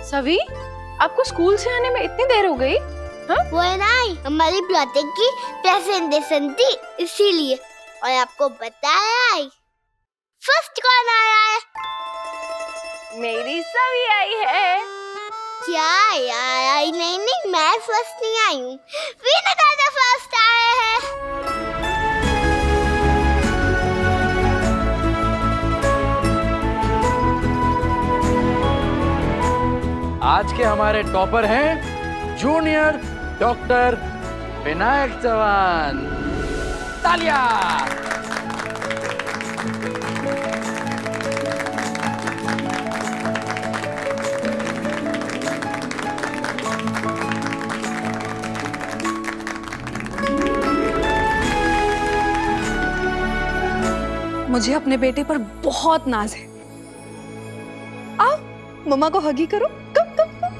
सभी, आपको स्कूल से आने में इतनी देर हो गई? हाँ? वो है ना, हमारी प्रोजेक्ट की प्रेजेंटेशन थी इसीलिए। और आपको बताया फर्स्ट कौन आया है? मेरी सभी आई है। क्या यार? आई नहीं, मैं फर्स्ट नहीं आई हूँ। वीनू दादा फर्स्ट आए हैं। आज के हमारे टॉपर हैं जूनियर डॉक्टर विनायक चौहान। तालियां। मुझे अपने बेटे पर बहुत नाज है। आओ मम्मा को हगी करो। कब कब कब।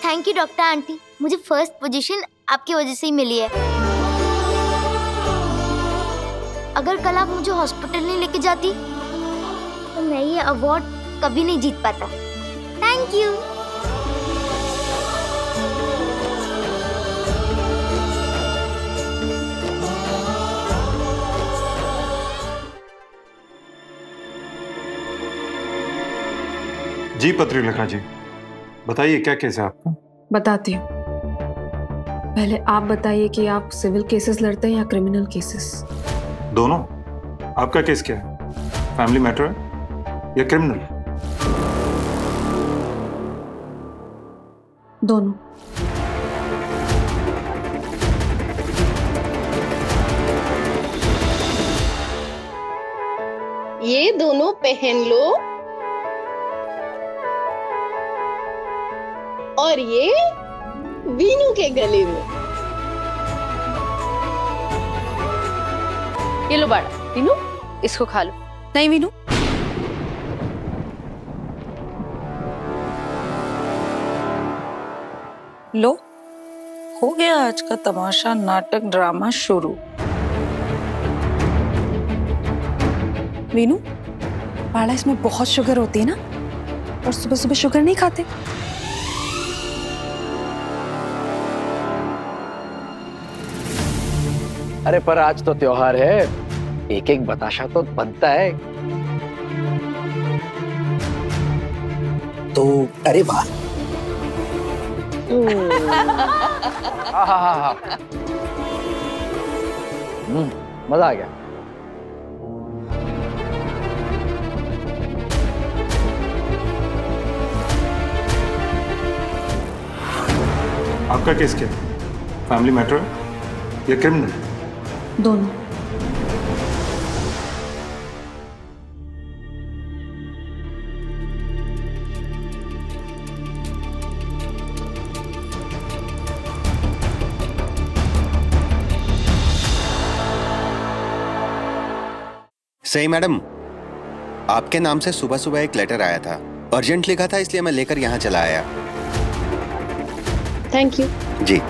थैंक यू डॉक्टर आंटी, मुझे फर्स्ट पोजीशन आपकी वजह से ही मिली है। अगर कल आप मुझे हॉस्पिटल नहीं लेके जाती तो मैं ये अवार्ड कभी नहीं जीत पाता। Thank you. जी पत्रिका जी, बताइए क्या केस है आपका? बताती हूँ। पहले आप बताइए कि आप सिविल केसेस लड़ते हैं या क्रिमिनल केसेस? दोनों। आपका केस क्या है? फैमिली मैटर है या क्रिमिनल? दोनों। ये दोनों पहन लो और ये वीनू के गले में। ये लो बाड़ा, वीनू इसको खा लो। नहीं वीनू, लो, हो गया आज का तमाशा, नाटक ड्रामा शुरू। वीनू, बाड़ा इसमें बहुत शुगर होती है ना, और सुबह सुबह शुगर नहीं खाते। अरे पर आज तो त्योहार है, एक एक बताशा तो बनता है। तो अरे वाह। मजा आ गया। आपका केस क्या है? फैमिली मैटर या क्रिमिनल? दोनों। सही मैडम, आपके नाम से सुबह सुबह एक लेटर आया था। अर्जेंट लिखा था, इसलिए मैं लेकर यहाँ चला आया। Thank you. जी।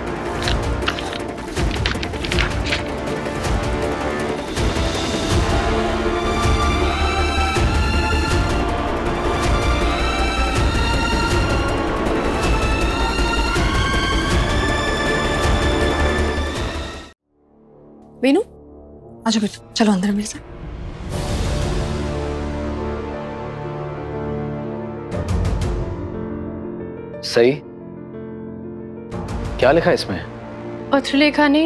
वीनू, आजा बेटा, चलो अंदर मेरे साथ। सही, क्या लिखा है इसमें? पत्रलेखा ने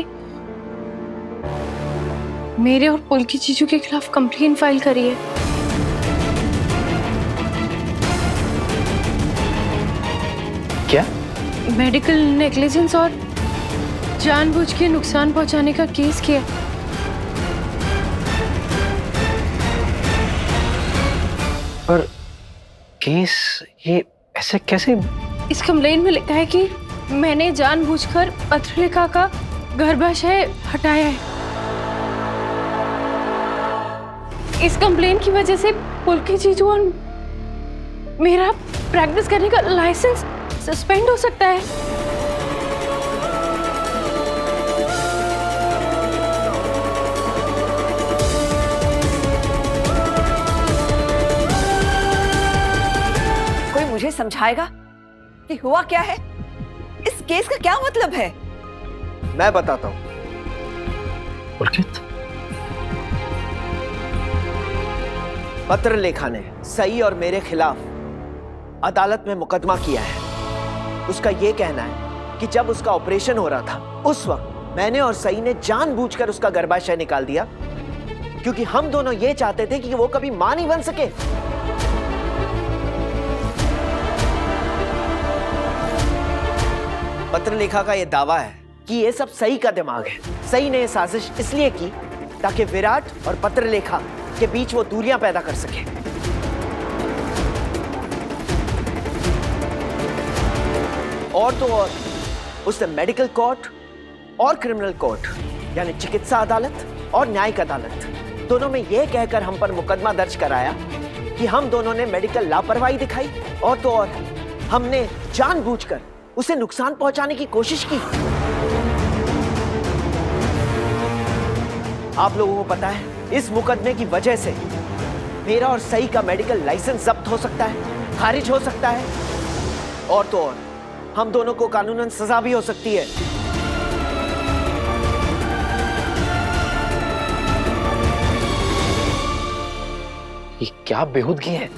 मेरे और पुलकी जीजू के खिलाफ कंप्लेन फाइल करी है। क्या? मेडिकल नेग्लिजेंस और जानबूझ के नुकसान पहुंचाने का केस किया। पर केस ये ऐसे कैसे? इस कंप्लेन में लिखा है कि मैंने जानबूझकर पत्रलेखा का गर्भाशय हटाया है। इस कंप्लेन की वजह से पुलकी जीजू और मेरा प्रैक्टिस करने का लाइसेंस सस्पेंड हो सकता है। कोई मुझे समझाएगा कि हुआ क्या है? इस केस का क्या मतलब है? मैं बताता हूं। पुलकित, पत्रलेखा ने सई और मेरे खिलाफ अदालत में मुकदमा किया है। उसका यह कहना है कि जब उसका ऑपरेशन हो रहा था उस वक्त मैंने और सई ने जानबूझकर उसका गर्भाशय निकाल दिया, क्योंकि हम दोनों ये चाहते थे कि वो कभी मां नहीं बन सके। पत्रलेखा का यह दावा है कि यह सब सई का दिमाग है। सई ने यह साजिश इसलिए की ताकि विराट और पत्रलेखा के बीच वो दूरियां पैदा कर सके। और तो और उसने मेडिकल कोर्ट और क्रिमिनल कोर्ट यानी चिकित्सा अदालत और न्यायिक अदालत दोनों में यह कहकर हम पर मुकदमा दर्ज कराया कि हम दोनों ने मेडिकल लापरवाही दिखाई और तो और हमने जानबूझकर उसे नुकसान पहुंचाने की कोशिश की। आप लोगों को पता है इस मुकदमे की वजह से मेरा और सई का मेडिकल लाइसेंस जब्त हो सकता है, खारिज हो सकता है और तो और हम दोनों को कानूनन सजा भी हो सकती है। ये क्या बेहूदगी है?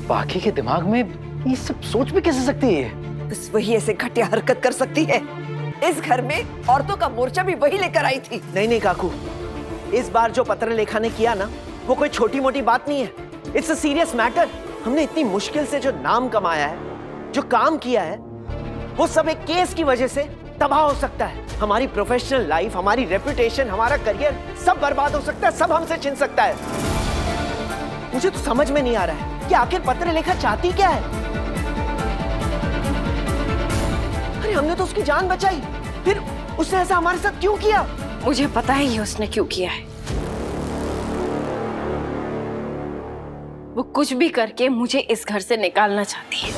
बाकी के दिमाग में ये सब सोच भी कैसे सकती है? बस वही ऐसे घटिया हरकत कर सकती है। इस घर में औरतों का मोर्चा भी वही लेकर आई थी। नहीं काकू, इस बार जो पत्रलेखा ने किया ना वो कोई छोटी मोटी बात नहीं है। It's a serious matter. हमने इतनी मुश्किल से जो नाम कमाया है, जो काम किया है, वो सब एक केस की वजह से तबाह हो सकता है। हमारी प्रोफेशनल लाइफ, हमारी रेपुटेशन, हमारा करियर सब बर्बाद हो सकता है, सब हमसे छिन सकता है। मुझे तो समझ में नहीं आ रहा है कि आखिर पत्रलेखा चाहती क्या है। अरे हमने तो उसकी जान बचाई, फिर उसने ऐसा हमारे साथ क्यों किया? मुझे पता है ये उसने क्यों किया है। वो कुछ भी करके मुझे इस घर से निकालना चाहती है,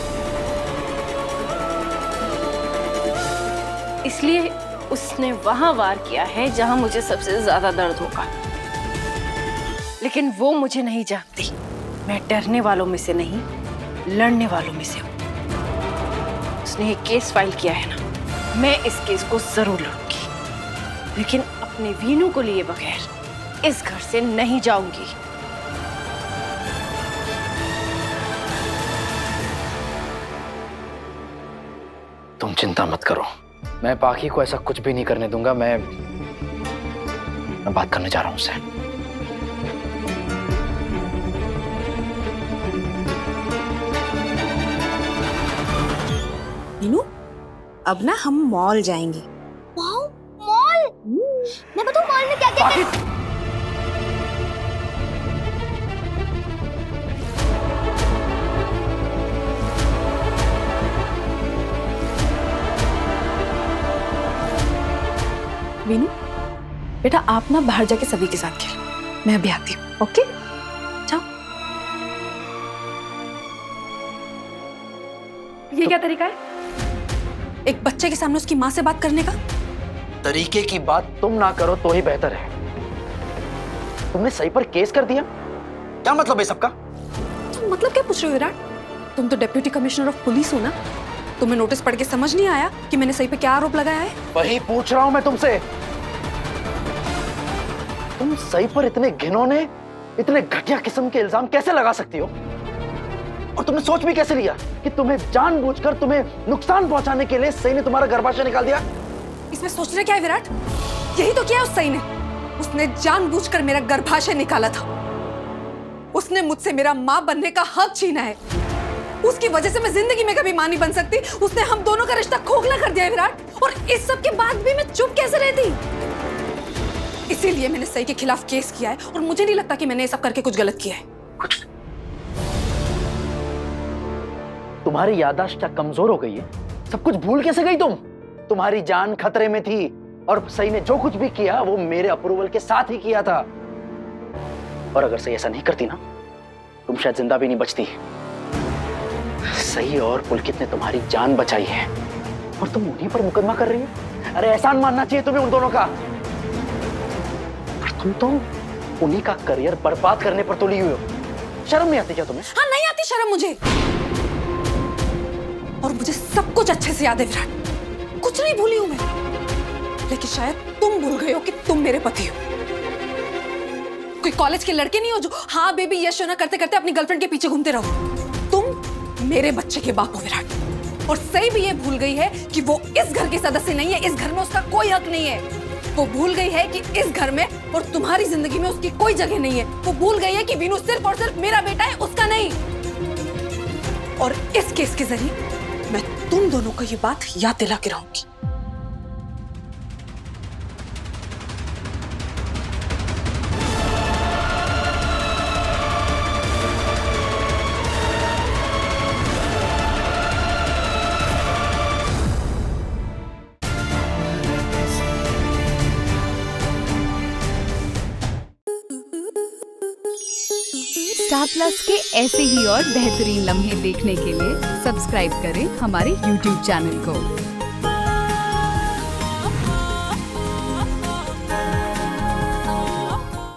इसलिए उसने वहां वार किया है जहां मुझे सबसे ज्यादा दर्द होगा। लेकिन वो मुझे नहीं जानती। मैं डरने वालों में से नहीं, लड़ने वालों में से हूं। उसने ये केस फाइल किया है ना, मैं इस केस को जरूर लड़ूंगी, लेकिन अपने वीनू को लिए बगैर इस घर से नहीं जाऊंगी। तुम चिंता मत करो, मैं पाखी को ऐसा कुछ भी नहीं करने दूंगा। मैं बात करने जा रहा हूं उससे। नीनू, अब ना हम मॉल जाएंगे। Wow, mall! मैं बताऊं मॉल में क्या क्या है? वीनू, बेटा आप ना बाहर जाके सभी के साथ खेलो, मैं अभी आती हूँ। ओके, जाओ। ये क्या तरीका है एक बच्चे के सामने उसकी माँ से बात करने का? तरीके की बात तुम ना करो तो ही बेहतर है। तुमने सही पर केस कर दिया, क्या मतलब है सबका? तुम मतलब क्या पूछ रहे हो विराट? तुम तो डिप्टी कमिश्नर ऑफ पुलिस हो ना, तुम्हें नोटिस पढ़ के समझ नहीं आया कि मैंने सही पे क्या आरोप लगाया है? वही पूछ रहा हूं मैं तुमसे। तुम सही पर इतने घिनौने, इतने घटिया किस्म के इल्जाम कैसे लगा सकती हो? और तुमने सोच भी कैसे लिया कि तुम्हें जानबूझकर तुम्हें नुकसान पहुंचाने के लिए सही ने तुम्हारा गर्भाशय निकाल दिया? इसमें सोचने क्या है विराट? यही तो किया उस सही ने। उसने जानबूझकर मेरा गर्भाशय निकाला था। उसने मुझसे मेरा मां बनने का हक छीना है। उसकी वजह से मैं जिंदगी में कभी मां नहीं बन सकती। उसने हम दोनों का रिश्ता खोखला कर दिया है विराट। और इस सब के बाद भी मैं चुप कैसे रहती? इसीलिए मैंने सही के खिलाफ केस किया है और मुझे नहीं लगता कि मैंने ये सब करके कुछ गलत किया है। कुछ तुम्हारी याददाश्त क्या कमजोर हो गई है? सब कुछ भूल कैसे गई तुम? तुम्हारी जान खतरे में थी और सही ने जो कुछ भी किया वो मेरे अप्रूवल के साथ ही किया था। और अगर सही ऐसा नहीं करती ना, तुम शायद जिंदा भी नहीं बचती। सही और पुलकित ने तुम्हारी जान बचाई है और तुम उन्हीं पर मुकदमा कर रही हो। अरे एहसान मानना चाहिए तुम्हें उन दोनों का। पर तुम तो उन्हीं का करियर बर्बाद करने पर तुली हुई हो। शर्म नहीं आती क्या तुम्हें? हाँ, नहीं आती शर्म मुझे। और मुझे सब कुछ अच्छे से याद है विराट। कुछ नहीं भूली हूं मैं। लेकिन शायद तुम भूल गए हो कि तुम मेरे पति हो। कोई कॉलेज के लड़के नहीं हो जो हाँ बेबी यश ना करते करते अपनी गर्लफ्रेंड के पीछे घूमते रहो। तुम मेरे बच्चे के बाप हो विराट। और सही भी ये भूल गई है कि वो इस घर के सदस्य नहीं है। इस घर में उसका कोई हक नहीं है। वो भूल गई है कि इस घर में और तुम्हारी जिंदगी में उसकी कोई जगह नहीं है। वो भूल गई है कि वीनू सिर्फ और सिर्फ मेरा बेटा है, उसका नहीं। और इस केस के जरिए मैं तुम दोनों को ये बात याद दिला के रहूंगी। स्टार प्लस के ऐसे ही और बेहतरीन लम्हे देखने के लिए सब्सक्राइब करें हमारे YouTube चैनल को।